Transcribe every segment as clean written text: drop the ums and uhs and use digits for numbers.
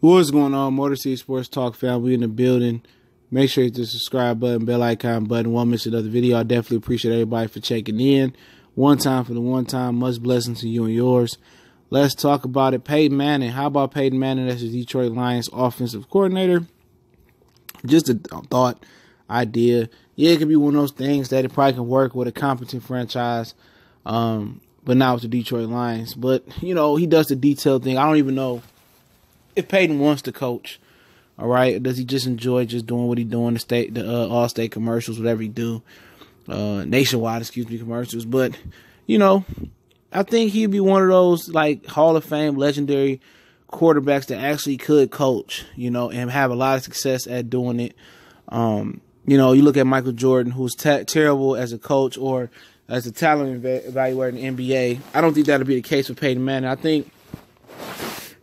What's going on, Motor City Sports Talk fam? We in the building. Make sure you hit the subscribe button, bell icon button. Won't miss another video. I definitely appreciate everybody for checking in. One time for the one time. Much blessings to you and yours. Let's talk about it. Peyton Manning. How about Peyton Manning as the Detroit Lions offensive coordinator? Just a thought, idea. Yeah, it could be one of those things that it probably can work with a competent franchise, but not with the Detroit Lions. But, you know, he does the detailed thing. I don't even know if Peyton wants to coach, all right, or does he just enjoy just doing what he's doing, the all-state commercials, whatever he do, nationwide, commercials. But, you know, I think he'd be one of those, like, Hall of Fame legendary quarterbacks that actually could coach, you know, and have a lot of success at doing it. You know, you look at Michael Jordan, who's terrible as a coach or as a talent evaluator in the NBA. I don't think that'll be the case for Peyton Manning. I think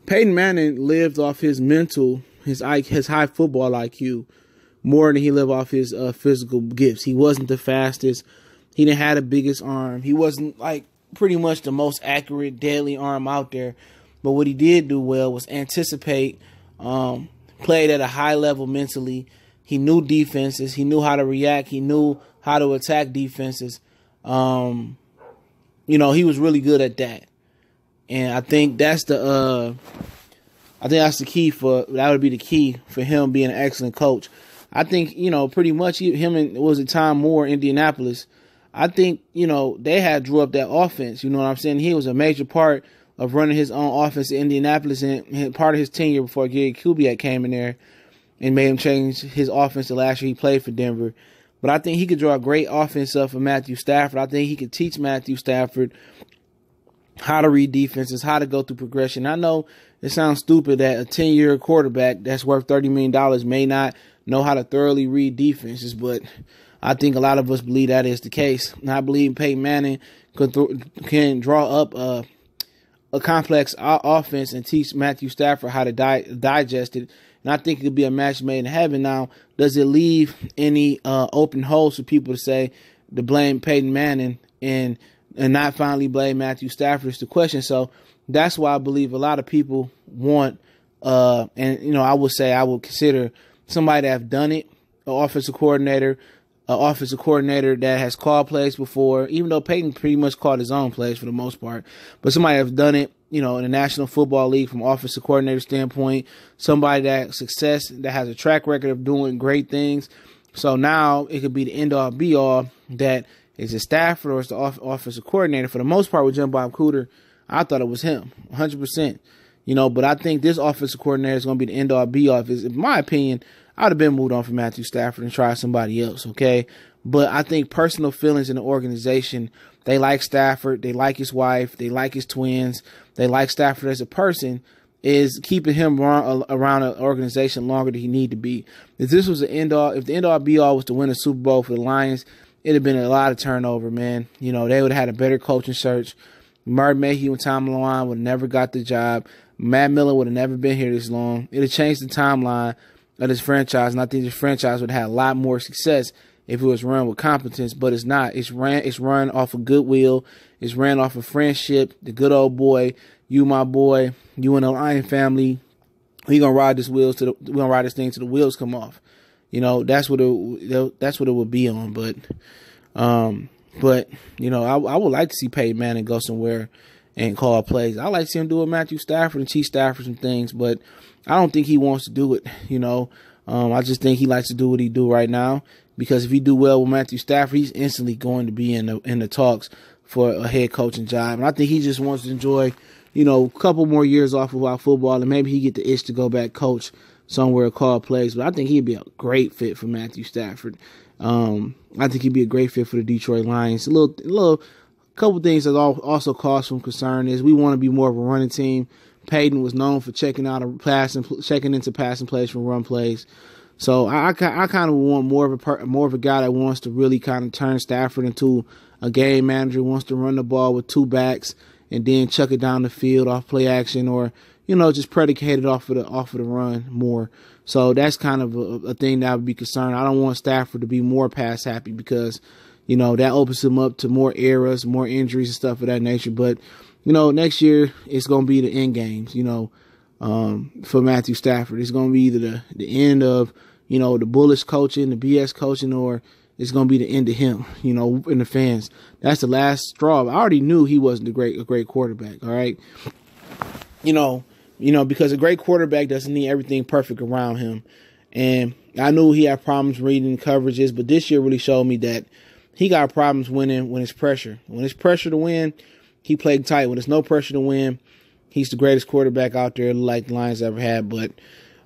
Peyton Manning lived off his mental, his high football IQ, more than he lived off his physical gifts. He wasn't the fastest. He didn't have the biggest arm. He wasn't, like, pretty much the most accurate, deadly arm out there. But what he did do well was anticipate, played at a high level mentally. He knew defenses. He knew how to react. He knew how to attack defenses. You know, he was really good at that. And I think that's the key that would be the key for him being an excellent coach. I think, you know, pretty much him and Tom Moore, Indianapolis. I think, you know, they had drew up that offense. You know what I'm saying? He was a major part of running his own offense in Indianapolis and part of his tenure before Gary Kubiak came in there and made him change his offense the last year he played for Denver. But I think he could draw a great offense up for Matthew Stafford. I think he could teach Matthew Stafford how to read defenses, how to go through progression. I know it sounds stupid that a 10-year quarterback that's worth $30 million may not know how to thoroughly read defenses, but I think a lot of us believe that is the case. And I believe Peyton Manning can draw up a complex offense and teach Matthew Stafford how to digest it. And I think it could be a match made in heaven. Now, does it leave any open holes for people to say to blame Peyton Manning and not finally blame Matthew Stafford is the question. So that's why I believe a lot of people want, and, you know, I would consider somebody that have done it, an offensive coordinator that has called plays before, even though Peyton pretty much called his own plays for the most part, but somebody that's done it, you know, in the National Football League from offensive coordinator standpoint, somebody that has a track record of doing great things. So now it could be the end all be all that is it Stafford or it's the offensive coordinator. For the most part with Jim Bob Cooter, I thought it was him, 100%. You know, but I think this offensive coordinator is going to be the end all be all. In my opinion, I would have been moved on from Matthew Stafford and tried somebody else, okay? But I think personal feelings in the organization, they like Stafford, they like his wife, they like his twins, they like Stafford as a person, is keeping him around an organization longer than he need to be. If this was if the end all be all was to win a Super Bowl for the Lions, it'd have been a lot of turnover, man. You know, they would have had a better coaching search. Mark Mayhew and Tom Lawine would have never got the job. Matt Miller would have never been here this long. It would have changed the timeline of this franchise, and I think this franchise would have had a lot more success if it was run with competence, but it's not. It's run off of goodwill. It's ran off of friendship, the good old boy, you my boy, you and the Lion family. We gonna ride this thing till the wheels come off. You know, that's what it would be on. But you know, I would like to see Peyton Manning go somewhere and call plays. I like to see him do with Matthew Stafford and teach Stafford some things, but I don't think he wants to do it. You know, I just think he likes to do what he do right now, because if he do well with Matthew Stafford, he's instantly going to be in the talks for a head coaching job. And I think he just wants to enjoy, you know, a couple more years off of our football, and maybe he get the itch to go back coach somewhere, call plays. But I think he'd be a great fit for Matthew Stafford. I think he'd be a great fit for the Detroit Lions. A couple things that also cause some concern is we want to be more of a running team. Peyton was known for checking into passing plays from run plays. So I kind of want more of a guy that wants to really kind of turn Stafford into a game manager, wants to run the ball with two backs and then chuck it down the field off play action, or, you know, just predicated off of the run more. So that's kind of a thing that I would be concerned. I don't want Stafford to be more pass happy, because, you know, that opens him up to more errors, more injuries and stuff of that nature. But, you know, next year it's going to be the end games. You know, for Matthew Stafford. It's going to be either the end of, the bullish coaching, the BS coaching, or it's going to be the end of him, and the fans. That's the last straw. I already knew he wasn't a great quarterback, all right? Because a great quarterback doesn't need everything perfect around him. And I knew he had problems reading coverages, but this year really showed me that he got problems winning when it's pressure. When it's pressure to win, he played tight. When there's no pressure to win, he's the greatest quarterback out there like the Lions ever had. But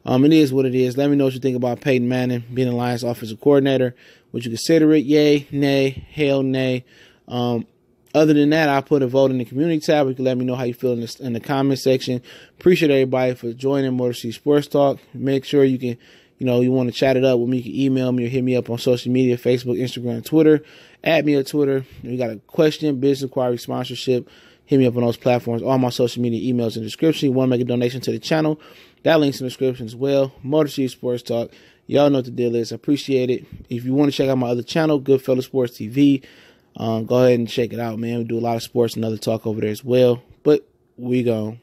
it is what it is. Let me know what you think about Peyton Manning being the Lions offensive coordinator. Would you consider it? Yay, nay, hell nay. Other than that, I'll put a vote in the community tab. You can let me know how you feel in the comment section. Appreciate everybody for joining Motor City Sports Talk. Make sure you can, you want to chat it up with me. You can email me or hit me up on social media, Facebook, Instagram, Twitter. Add me on Twitter. If you got a question, business inquiry, sponsorship, hit me up on those platforms. All my social media emails in the description. You want to make a donation to the channel, that link's in the description as well. Motor City Sports Talk. Y'all know what the deal is. I appreciate it. If you want to check out my other channel, Goodfellas Sports TV, go ahead and check it out, man. We do a lot of sports and other talk over there as well. But we gone.